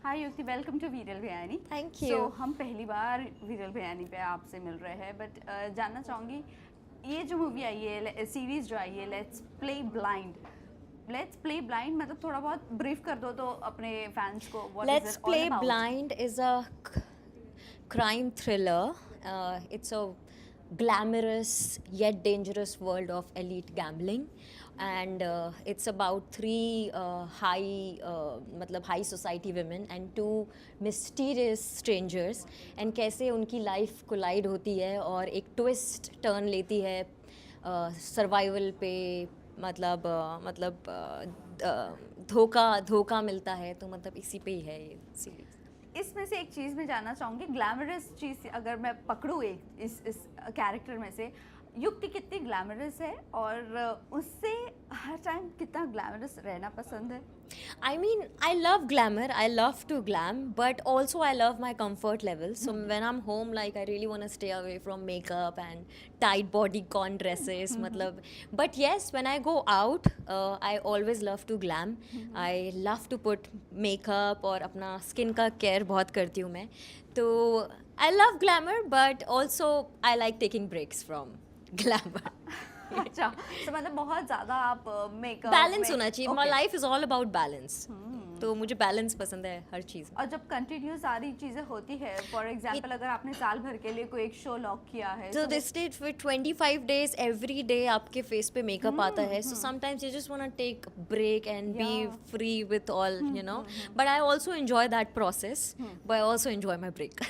हाय युक्ति, welcome to वीरल biryani. Thank you. सो हम पहली बार वीरल बिरयानी पे आपसे मिल रहे हैं, बट जानना चाहूँगी ये जो मूवी आई है, सीरीज जो आई है लेट्स प्ले ब्लाइंड, मतलब थोड़ा बहुत ब्रीफ कर दो तो अपने फैंस को। Let's Play Blind is a crime thriller. It's a glamorous yet dangerous world of elite gambling, and it's about three high society women and two mysterious strangers, and कैसे उनकी life collide होती है और एक twist turn लेती है survival पे, धोखा मिलता है, तो मतलब इसी पे ही है ये सीरीज। इसमें से एक चीज़ मैं जानना चाहूँगी, ग्लैमरस चीज़ अगर मैं पकड़ूँ एक इस कैरेक्टर में से, युक्ति कितनी ग्लैमरस है और उससे हर टाइम कितना ग्लैमरस रहना पसंद है? I mean, I love glamour. I love to glam, but also I love my comfort level. So when I'm home, like I really want to stay away from makeup and tight bodycon dresses. मतलब, but yes, when I go out, I always love to glam. I love to put makeup और अपना skin का care बहुत करती हूँ मैं. तो I love glamour, but also I like taking breaks from glamour. अच्छा, तो मतलब बहुत ज़्यादा आप मेकअप बैलेंस होना चाहिए। My life is all about balance, तो मुझे बैलेंस पसंद है हर चीज़। और जब कंटिन्यू सारी चीज़ें होती है, फॉर एग्जांपल अगर आपने साल भर के लिए कोई एक शो लॉक किया है, तो this date for 25 days every day आपके फेस पे मेकअप आता है, so sometimes you just want to take break and be free with all, you know, but I also enjoy that process, but I also enjoy my break.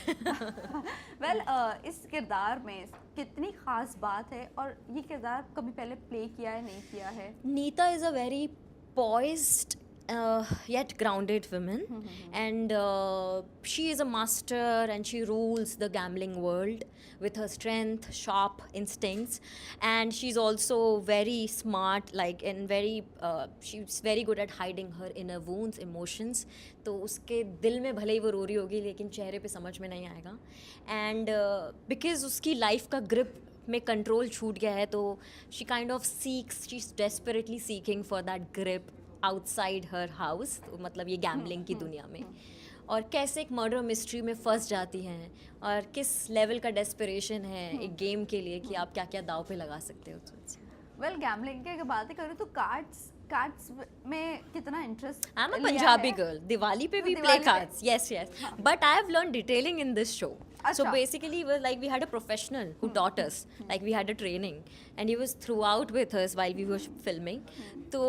Well, इस किरदार में कितनी खास बात है और ये किरदार कभी पहले प्ले किया है, नहीं किया है? Neeta is a very poised yet grounded woman, and she is a master and she rules the gambling world with her strength, sharp instincts, and she's also very smart, like, and she's very good at hiding her inner wounds, emotions. तो उसके दिल में भले ही वो रो रही होगी लेकिन चेहरे पे समझ में नहीं आएगा, एंड बिकॉज उसकी लाइफ का ग्रिप में कंट्रोल छूट गया है, तो she kind of seeks, she is desperately seeking for that grip outside her house, मतलब ये गैम्बलिंग की दुनिया में, और कैसे एक मर्डर मिस्ट्री में फंस जाती हैं और किस लेवल का डेस्परेशन है एक गेम के लिए कि आप क्या क्या दाव पे लगा सकते हो। वेल, गैम्बलिंग की अगर बातें करूँ तो कार्ड्स में कितना interest? I am a Punjabi girl, Diwali पे we play cards, yes yes, but I have learn detailing in this show. So basically, it was like we had a professional who taught us, like we had a training, and he was throughout with us while we were filming. तो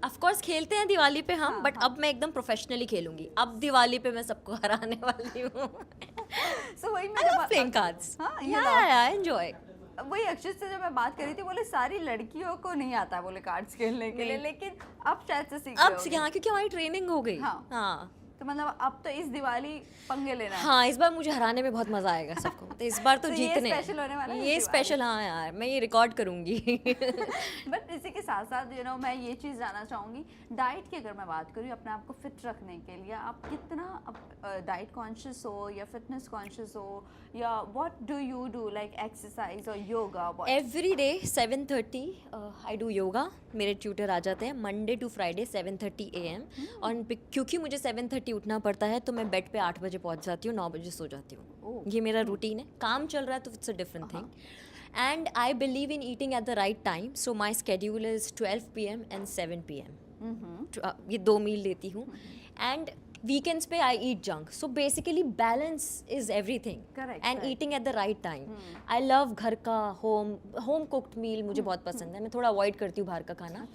of course खेलते हैं दिवाली पे हम, but अब मैं एकदम professionally खेलूंगी, अब दिवाली पे मैं सबको हराने वाली हूँ। So वही I love playing cards. Yeah, I enjoy. वही अक्षय से जब मैं बात करी थी, बोले सारी लड़कियों को नहीं आता बोले कार्ड्स खेलने के लिए, लेकिन अब शायद से सीख अब यहाँ क्योंकि हमारी ट्रेनिंग हो गई। हाँ, तो मतलब अब तो इस दिवाली पंगे लेना है। हाँ, इस बार मुझे हराने में बहुत मजा आएगा सबको, तो इस बार तो जीतने ये स्पेशल होने वाला है, ये स्पेशल। हाँ यार, मैं ये रिकॉर्ड करूंगी। बट इसी के साथ साथ मैं ये चीज़ जानना चाहूँगी, डाइट की अगर मैं बात करूँ, अपने आप को फिट रखने के लिए आप कितना डाइट कॉन्शियस हो या फिटनेस कॉन्शियस हो, या what do you do, like exercise और yoga? Every day 7:30 I do yoga. मेरे ट्यूटर आ जाते हैं मंडे टू फ्राइडे 7:30 AM, और क्योंकि मुझे 7:30 उठना पड़ता है तो मैं बेड पे 8 बजे पहुंच जाती हूँ, 9 बजे सो जाती हूँ। ये मेरा रूटीन है। काम चल रहा है तो it's a different thing, and I believe in eating at the right time, so my schedule is 12 PM and 7 PM। ये 2 मील लेती हूँ, एंड वीकेंड्स पे I eat junk, so basically balance is everything, and eating at the right time. I love घर का home cooked meal, मुझे बहुत पसंद है। मैं थोड़ा अवॉइड करती हूँ बाहर का खाना,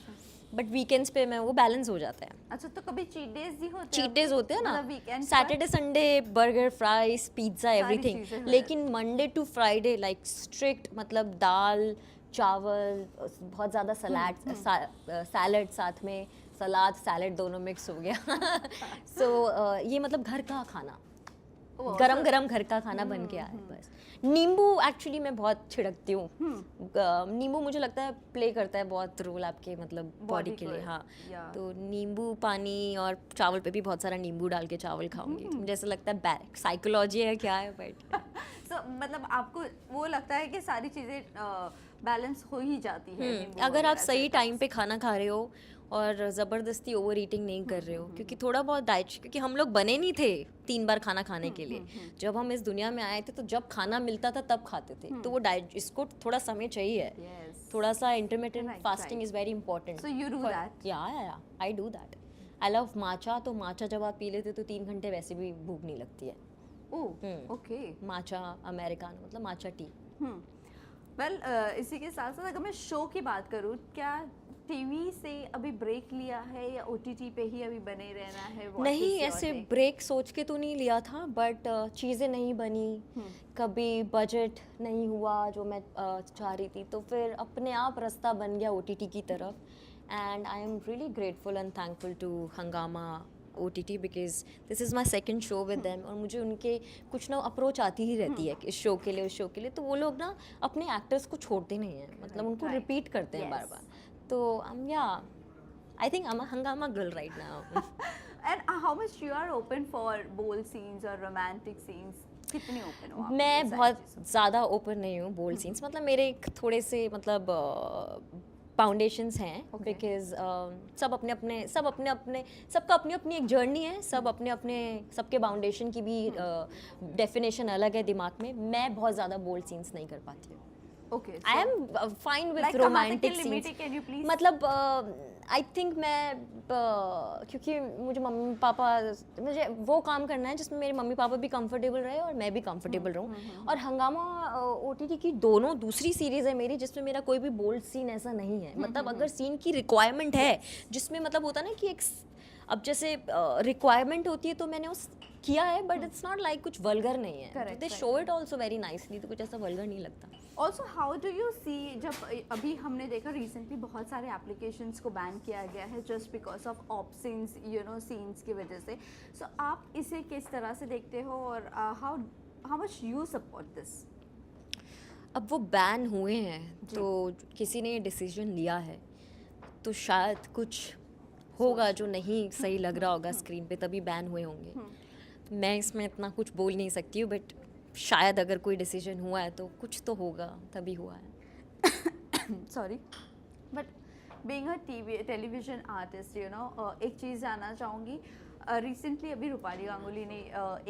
बट वीकेंड्स पे मैं वो बैलेंस हो जाता है। अच्छा, तो कभी चीट डेज भी होते हैं? चीट डेज होते हैं ना, weekend, Saturday Sunday burger fries pizza everything, लेकिन Monday to Friday like strict, मतलब दाल चावल, बहुत ज़्यादा सैलड, साथ में सलाद सैलड दोनों मिक्स हो गया। सो ये मतलब घर का खाना, गरम गरम घर का खाना बन के आया बस। नींबू एक्चुअली मैं बहुत छिड़कती हूँ। नींबू मुझे लगता है प्ले करता है बहुत रोल आपके मतलब बॉडी के लिए। हाँ, तो नींबू पानी और चावल पे भी बहुत सारा नींबू डाल के चावल खाऊंगी, तो मुझे ऐसा लगता है साइकोलॉजी है क्या है, बट सो मतलब आपको वो लगता है कि सारी चीज़ें बैलेंस हो ही जाती है अगर आप सही टाइम पे खाना खा रहे हो और ज़बरदस्ती ओवर ईटिंग नहीं कर रहे हो, क्योंकि थोड़ा बहुत डाइट, क्योंकि हम लोग बने नहीं थे 3 बार खाना खाने के लिए। जब हम इस दुनिया में आए थे तो जब खाना मिलता था तब खाते थे, तो वो डाइट, इसको थोड़ा समय चाहिए। Yes. थोड़ा सा intermittent Right, fasting right. Is very important. So you do that? Yeah I do that. I love matcha, तो माचा जब आप पी लेते तो 3 घंटे वैसे भी भूख नहीं लगती है। Oh, okay. माचा अमेरिकानो मतलब माचा टी। वेल इसी के साथ साथ अगर मैं शो की बात करूँ, क्या टीवी से अभी ब्रेक लिया है या ओटीटी पे ही अभी बने रहना है? What नहीं, is your ऐसे take? ब्रेक सोच के तो नहीं लिया था, बट चीज़ें नहीं बनी, कभी बजट नहीं हुआ जो मैं चाह रही थी, तो फिर अपने आप रास्ता बन गया ओटीटी की तरफ। And I am really grateful and thankful to Hungama OTT because this is my second show with them. और मुझे उनके कुछ ना अप्रोच आती ही रहती है इस शो के लिए, उस शो के लिए, तो वो लोग ना अपने एक्टर्स को छोड़ते नहीं हैं, मतलब उनको right. रिपीट करते हैं Yes. बार बार। तो या आई थिंक आई एम अ हंगामा girl right now. And how much you are open for bold scenes or romantic scenes? कितनी open हो आप? मैं इन सारी बहुत चीज़ों ज़्यादा ओपन नहीं हूँ बोल्ड सीन्स, मतलब मेरे एक थोड़े से मतलब फाउंडेशंस हैं, Okay. बिकॉज सब अपने अपने सबका अपनी अपनी एक जर्नी है, सब अपने अपने सबके फाउंडेशन की भी डेफिनेशन अलग है दिमाग में। मैं बहुत ज़्यादा बोल्ड सीन्स नहीं कर पाती हूँ। Okay, I so am fine with like कहाँ तक रोमांटिक की limit है? Can you please? मतलब आई थिंक मैं क्योंकि मुझे मम्मी पापा, मुझे वो काम करना है जिसमें मेरे मम्मी पापा भी कंफर्टेबल रहे और मैं भी कंफर्टेबल रहूँ। और हंगामा OTT की दोनों दूसरी सीरीज़ है मेरी जिसमें मेरा कोई भी बोल्ड सीन ऐसा नहीं है। मतलब अगर सीन की रिक्वायरमेंट है, जिसमें मतलब होता ना कि एक अब जैसे रिक्वायरमेंट होती है तो मैंने उस किया है, बट इट्स नॉट लाइक कुछ वल्गर नहीं है। Correct, they right. Show it also very nicely, तो कुछ ऐसा वल्गर नहीं लगता। Also, how do you see, जब अभी हमने देखा रिसेंटली बहुत सारे एप्लीकेशंस को बैन किया गया है just because of options, you know, scenes की वजह से। सो आप इसे किस तरह से देखते हो और how much you support this? अब वो बैन हुए हैं तो किसी ने ये डिसीजन लिया है, तो शायद कुछ होगा जो नहीं सही लग रहा होगा स्क्रीन पे, तभी बैन हुए होंगे। तो मैं इसमें इतना कुछ बोल नहीं सकती हूँ, बट शायद अगर कोई डिसीजन हुआ है तो कुछ तो होगा, तभी हुआ है। Sorry, but being a television artist, you know, एक चीज़ जानना चाहूँगी। रिसेंटली अभी रूपाली गांगुली ने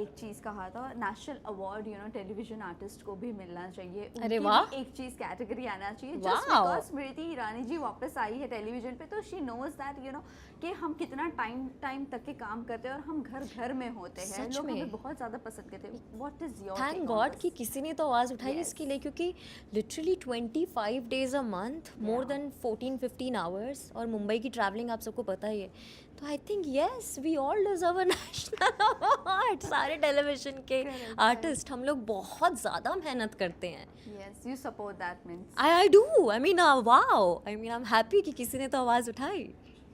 एक चीज़ कहा था, national award, you know, television artist को भी मिलना चाहिए। अरे उनकी वाह! भी एक चीज़ कैटेगरी आना चाहिए जस्ट वाह! बिकॉज स्मृति ईरानी जी वापस आई है टेलीविजन पे, तो she knows that, you know, कि हम कितना टाइम तक के काम करते हैं और हम घर घर में होते हैं, सच लोग में। हमें बहुत ज़्यादा पसंद करते हैं। What is your thank God कि किसी ने तो आवाज़ उठाई इसके लिए, क्योंकि literally 25 days a month, more than 14-15 hours, और मुंबई की ट्रैवलिंग आप सबको पता ही है। तो I think yes, we all deserve a national award. सारे टेलीविजन के आर्टिस्ट, हम लोग बहुत ज़्यादा मेहनत करते हैं। Yes, you support that means. I do, I mean wow, I mean I am happy कि किसी ने तो आवाज़ उठाई।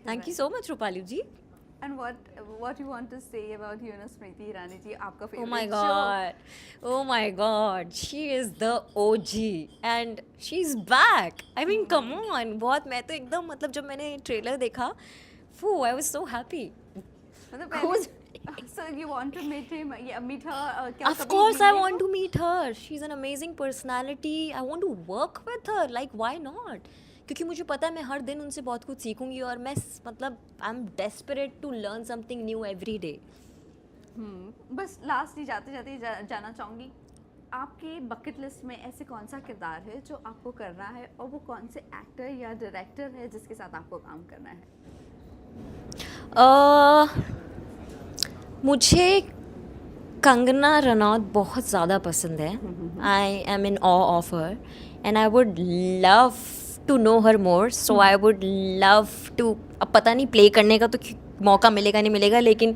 Thank you so much Rupali ji. And what you want to say about, you know, Smriti Irani ji, आपका Oh favorite my show? god, oh my god, she is the OG and she's back. I mean, come on, बहुत, मैं तो एकदम, मतलब जब मैंने trailer देखा, I was so happy. मतलब Who's- so you want to meet him, yeah, meet her? क्या Of कभी course, I मिले want हो? to meet her. She's an amazing personality. I want to work with her. Like, why not? क्योंकि मुझे पता है मैं हर दिन उनसे बहुत कुछ सीखूंगी, और मैं मतलब I am desperate to learn something new every day. बस लास्ट ही जाते जाते जाना चाहूँगी, आपके बकेट लिस्ट में ऐसे कौन सा किरदार है जो आपको करना है, और वो कौन से एक्टर या डायरेक्टर है जिसके साथ आपको काम करना है? मुझे कंगना रनौत बहुत ज़्यादा पसंद है। I am in awe of her and I would love to know her more, so I would love to, अब पता नहीं प्ले करने का तो मौका मिलेगा नहीं मिलेगा, लेकिन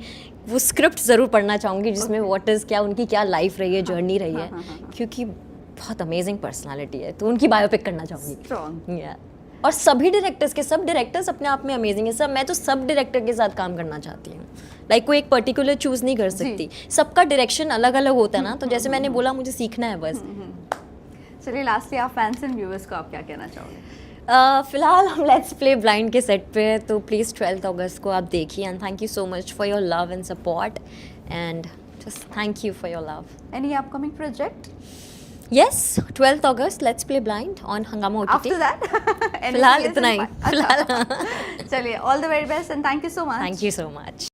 वो स्क्रिप्ट ज़रूर पढ़ना चाहूँगी जिसमें व्हाट इज़, क्या उनकी क्या लाइफ रही है, जर्नी रही है, क्योंकि बहुत अमेजिंग पर्सनालिटी है, तो उनकी बायोपिक करना चाहूँगी। स्ट्रॉन्ग। Yeah. और सभी डायरेक्टर्स के, सब डायरेक्टर्स अपने आप में अमेजिंग है सब, मैं तो सब डायरेक्टर के साथ काम करना चाहती हूँ। लाइक कोई एक पर्टिकुलर चूज़ नहीं कर सकती, सबका डायरेक्शन अलग अलग होता है ना, तो जैसे मैंने बोला मुझे सीखना है बस। चलिए लास्टली आप फैंस एंड व्यूअर्स को आप क्या कहना चाहोगे? फिलहाल हम लेट्स प्ले ब्लाइंड के सेट पे हैं, तो प्लीज़ 12 अगस्त को आप देखिए, and thank you so much for your love and support, and just thank you for your love. Any upcoming project? Yes, 12th August, Let's Play Blind on Hungama OTT. After that फिलहाल इतना ही, फिलहाल। चलिए, all the very best and thank you so much. Thank you so much.